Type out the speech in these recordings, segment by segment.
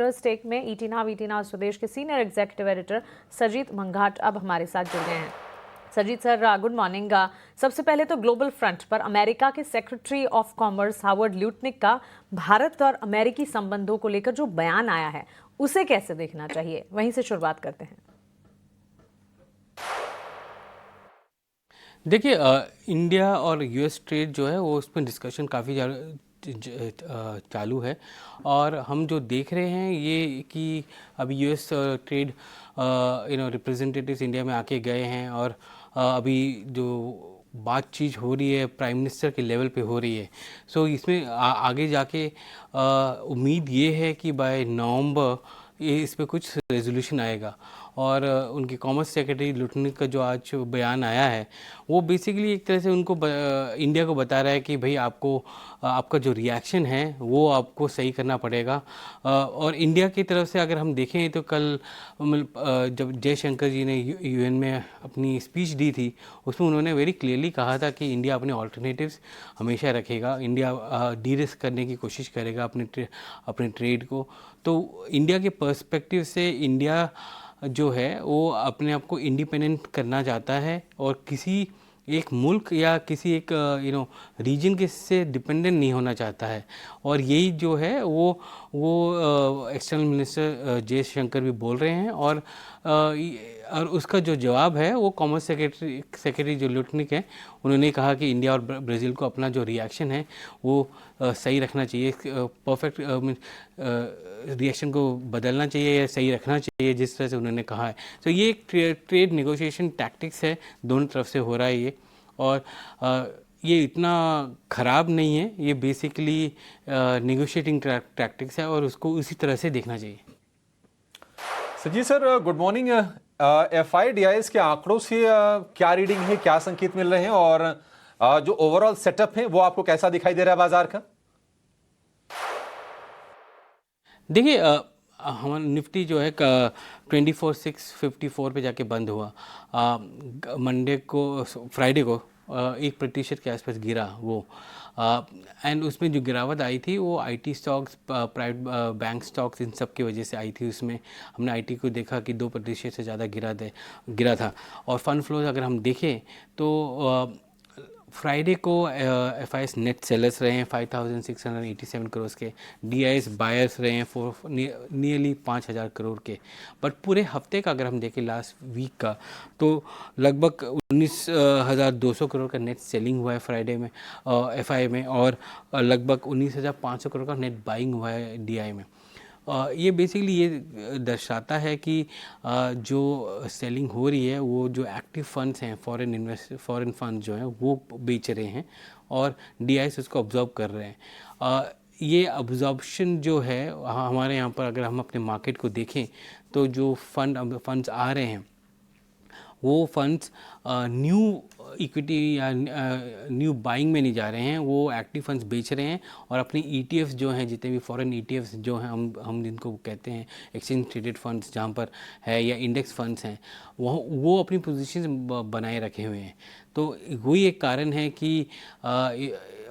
Stake में ET Now Swadesh के senior executive editor Sajeet Manghat अब हमारे साथ जुड़ गए हैं। Sajeet sir, good morning. सबसे पहले तो ग्लोबल फ्रंट पर अमेरिका के secretary of commerce Howard Lutnick का भारत और अमेरिकी संबंधों को लेकर जो बयान आया है उसे कैसे देखना चाहिए, वहीं से शुरुआत करते हैं। देखिए, इंडिया और यूएस ट्रेड जो है वो उस पर डिस्कशन काफ़ी चालू है और हम जो देख रहे हैं ये कि अभी यूएस ट्रेड रिप्रेजेंटेटिव्स इंडिया में आके गए हैं और अभी जो बातचीत हो रही है प्राइम मिनिस्टर के लेवल पे हो रही है। सो इसमें आगे जाके उम्मीद ये है कि बाय नवंबर ये इस पे कुछ रेजोल्यूशन आएगा। और उनके कॉमर्स सेक्रेटरी लुटनिक का जो आज बयान आया है वो बेसिकली एक तरह से उनको इंडिया को बता रहा है कि भाई आपका जो रिएक्शन है वो आपको सही करना पड़ेगा। और इंडिया की तरफ से अगर हम देखें तो कल जब जयशंकर जी ने यूएन में अपनी स्पीच दी थी उसमें उन्होंने वेरी क्लियरली कहा था कि इंडिया अपने ऑल्टरनेटिव्स हमेशा रखेगा, इंडिया डी रिस्क करने की कोशिश करेगा अपने ट्रेड को। तो इंडिया के पर्सपेक्टिव से इंडिया जो है वो अपने आप को इंडिपेंडेंट करना चाहता है और किसी एक मुल्क या किसी एक रीजन के से डिपेंडेंट नहीं होना चाहता है। और यही जो है वो एक्सटर्नल मिनिस्टर जयशंकर भी बोल रहे हैं। और उसका जो जवाब है वो कॉमर्स सेक्रेटरी जो लुटनिक है उन्होंने कहा कि इंडिया और ब्राज़ील को अपना जो रिएक्शन है वो सही रखना चाहिए, परफेक्ट रिएक्शन को बदलना चाहिए या सही रखना चाहिए जिस तरह से उन्होंने कहा है। तो ये एक ट्रेड नेगोशिएशन टैक्टिक्स है, दोनों तरफ से हो रहा है ये। और ये इतना ख़राब नहीं है, ये बेसिकली नेगोशिएटिंग टैक्टिक्स है और उसको उसी तरह से देखना चाहिए। सजी सर, गुड मॉर्निंग। FIDIs के आंकड़ों से क्या रीडिंग है, क्या संकेत मिल रहे हैं और जो ओवरऑल सेटअप है वो आपको कैसा दिखाई दे रहा है बाजार का? देखिए, हमारा निफ्टी जो है 24,654 पे जाके बंद हुआ। फ्राइडे को 1% के आसपास गिरा वो। एंड उसमें जो गिरावट आई थी वो IT stocks, private bank stocks, इन सब की वजह से आई थी। उसमें हमने आईटी को देखा कि 2% से ज़्यादा गिरा था। और फंड फ्लोज अगर हम देखें तो फ्राइडे को FIs नेट सेलर्स रहे हैं 5,687 करोड़ के, DIs बायर्स रहे हैं नियरली 5,000 करोड़ के। बट पूरे हफ्ते का अगर हम देखें लास्ट वीक का तो लगभग 19,200 करोड़ का नेट सेलिंग हुआ है फ्राइडे में FI में, और लगभग 19,500 करोड़ का नेट बाइंग हुआ है DI में। ये बेसिकली ये दर्शाता है कि जो सेलिंग हो रही है वो जो एक्टिव फंड्स हैं, फॉरेन फंड्स जो हैं वो बेच रहे हैं और DIs उसको ऑब्जर्व कर रहे हैं। ये ऑब्जॉर्प्शन जो है हमारे यहाँ पर अगर हम अपने मार्केट को देखें तो जो फंड्स आ रहे हैं वो फंड्स न्यू इक्विटी या न्यू बाइंग में नहीं जा रहे हैं, वो एक्टिव फंड्स बेच रहे हैं और अपनी ETFs जो हैं, जितने भी फॉरेन ETFs जो हैं हम जिनको कहते हैं एक्सचेंज ट्रेडेड फंड्स जहाँ पर है, या इंडेक्स फंड्स हैं, वो अपनी पोजीशन बनाए रखे हुए हैं। तो वही एक कारण है कि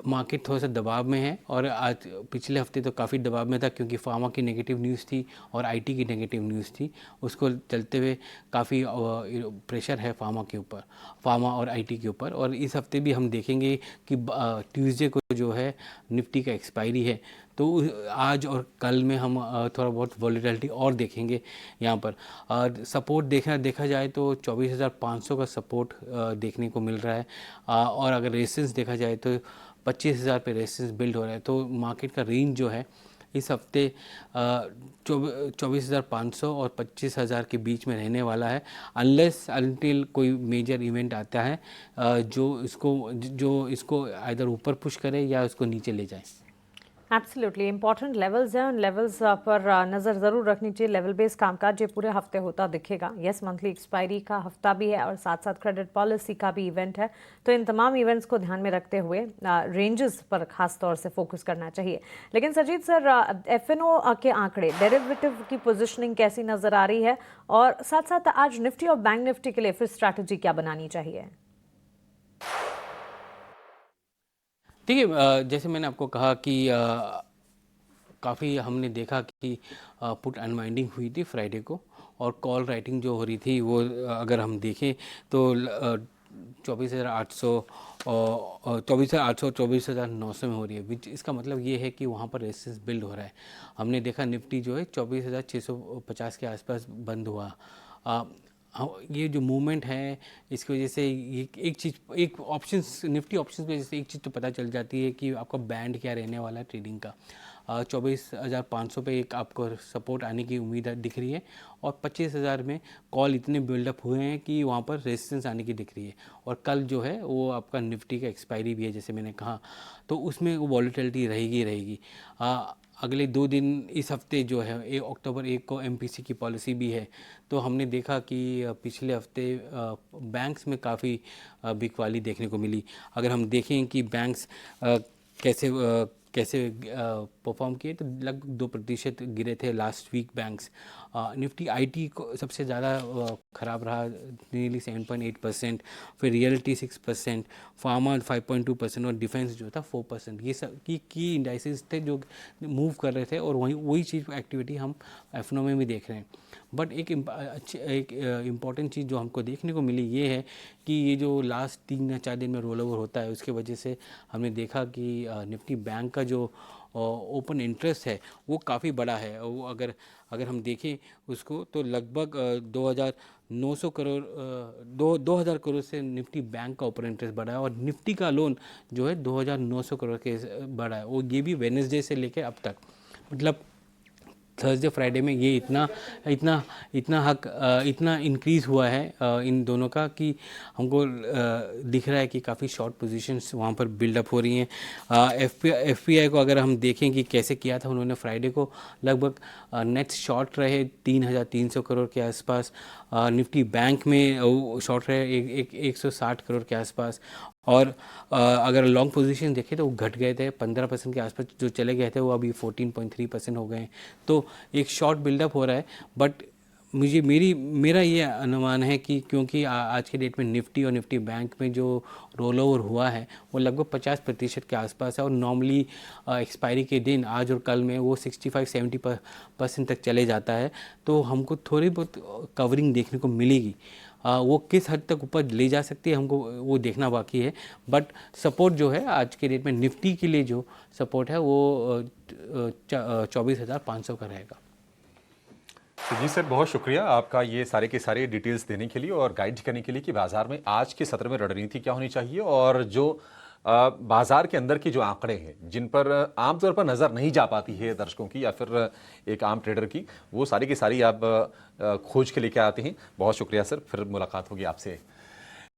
मार्केट थोड़ा सा दबाव में है। और आज पिछले हफ्ते तो काफ़ी दबाव में था क्योंकि फार्मा की नेगेटिव न्यूज़ थी और IT की नेगेटिव न्यूज़ थी, उसको चलते हुए काफ़ी प्रेशर है फार्मा और IT के ऊपर। और इस हफ्ते भी हम देखेंगे कि ट्यूसडे को जो है निफ्टी का एक्सपायरी है, तो आज और कल में हम थोड़ा बहुत वॉलेटिलिटी और देखेंगे यहाँ पर। सपोर्ट देखा जाए तो 24,500 का सपोर्ट देखने को मिल रहा है। और अगर रेजिस्टेंस देखा जाए तो 25,000 पे रेजिस्टेंस बिल्ड हो रहा है। तो मार्केट का रेंज जो है इस हफ्ते 24,500 और 25,000 के बीच में रहने वाला है, अनलेस अनटिल कोई मेजर इवेंट आता है जो इसको आइदर ऊपर पुश करे या उसको नीचे ले जाए। एब्सोल्युटली इंपॉर्टेंट लेवल्स हैं, उन लेवल्स पर नज़र ज़रूर रखनी चाहिए। लेवल बेस कामकाज ये पूरे हफ्ते होता दिखेगा। यस, मंथली एक्सपायरी का हफ्ता भी है और साथ साथ क्रेडिट पॉलिसी का भी इवेंट है, तो इन तमाम इवेंट्स को ध्यान में रखते हुए रेंजेस पर खास तौर से फोकस करना चाहिए। लेकिन सजीत सर, FNO के आंकड़े, डेरिवेटिव की पोजिशनिंग कैसी नज़र आ रही है, और साथ साथ आज निफ्टी और बैंक निफ्टी के लिए फिर स्ट्रैटेजी क्या बनानी चाहिए? देखिए, जैसे मैंने आपको कहा कि काफ़ी हमने देखा कि पुट अनवाइंडिंग हुई थी फ्राइडे को, और कॉल राइटिंग जो हो रही थी वो अगर हम देखें तो 24,800 और 24,800 24,900 में हो रही है, विच इसका मतलब ये है कि वहाँ पर रेजिस्टेंस बिल्ड हो रहा है। हमने देखा निफ्टी जो है 24,650 के आसपास बंद हुआ। ये जो मूवमेंट है इसकी वजह से ये एक चीज़, एक ऑप्शंस, निफ्टी ऑप्शंस में जैसे एक चीज़ तो पता चल जाती है कि आपका बैंड क्या रहने वाला है ट्रेडिंग का। 24,500 पे एक आपको सपोर्ट आने की उम्मीद दिख रही है, और 25,000 में कॉल इतने बिल्डअप हुए हैं कि वहाँ पर रेजिस्टेंस आने की दिख रही है। और कल जो है वो आपका निफ्टी का एक्सपायरी भी है जैसे मैंने कहा, तो उसमें वो वॉलीटिलिटी रहेगी। अगले 2 दिन इस हफ्ते जो है 1 अक्टूबर 1 को एमपीसी की पॉलिसी भी है, तो हमने देखा कि पिछले हफ्ते बैंक्स में काफ़ी बिकवाली देखने को मिली। अगर हम देखें कि बैंक्स कैसे परफॉर्म किए, तो लगभग 2% गिरे थे last week banks. Nifty IT को सबसे ज़्यादा ख़राब रहा, नियरली 7.8%, फिर रियलिटी 6%, फार्मा 5.2% और डिफेंस जो था 4%। ये सब की इंडाइसेस थे जो मूव कर रहे थे, और वही चीज़ एक्टिविटी हम एफनो में भी देख रहे हैं। बट एक इम्पॉर्टेंट चीज़ जो हमको देखने को मिली ये है कि ये जो लास्ट 3 या 4 दिन में रोल ओवर होता है, उसके वजह से हमने देखा कि निफ्टी बैंक का जो ओपन इंटरेस्ट है वो काफ़ी बड़ा है। वो अगर हम देखें उसको तो लगभग 2,900 करोड़ 2,000 करोड़ से निफ्टी बैंक का ओपन इंटरेस्ट बढ़ा है, और निफ्टी का लोन जो है 2,900 करोड़ के बढ़ा है। वो ये भी वेडनेसडे से लेकर अब तक, मतलब थर्सडे फ्राइडे में ये इतना इंक्रीज़ हुआ है इन दोनों का, कि हमको दिख रहा है कि काफ़ी शॉर्ट पोजीशंस वहाँ पर बिल्डअप हो रही हैं। एफपीआई को अगर हम देखें कि कैसे किया था उन्होंने फ्राइडे को, लगभग नेट शॉर्ट रहे 3,300 करोड़ के आसपास। निफ्टी बैंक में शॉर्ट रहे 160 करोड़ के आसपास, और अगर लॉन्ग पोजीशन देखें तो वो घट गए थे 15% के आसपास, जो चले गए थे वो अभी 14.3% हो गए हैं। तो एक शॉर्ट बिल्डअप हो रहा है। बट मेरा ये अनुमान है कि क्योंकि आज के डेट में निफ्टी और निफ्टी बैंक में जो रोल ओवर हुआ है वो लगभग 50% के आसपास है, और नॉर्मली एक्सपायरी के दिन आज और कल में वो 65-70% तक चले जाता है। तो हमको थोड़ी बहुत कवरिंग देखने को मिलेगी। वो किस हद तक ऊपर ले जा सकती है हमको वो देखना बाकी है। बट सपोर्ट जो है आज के डेट में निफ्टी के लिए जो सपोर्ट है वो 24,500 का रहेगा। तो जी सर, बहुत शुक्रिया आपका ये सारे के सारे डिटेल्स देने के लिए और गाइड करने के लिए कि बाजार में आज के सत्र में रणनीति क्या होनी चाहिए, और जो बाजार के अंदर के जो आंकड़े हैं जिन पर आमतौर पर नज़र नहीं जा पाती है दर्शकों की या फिर एक आम ट्रेडर की, वो सारी की सारी आप खोज के लेके आते हैं। बहुत शुक्रिया सर, फिर मुलाकात होगी आपसे।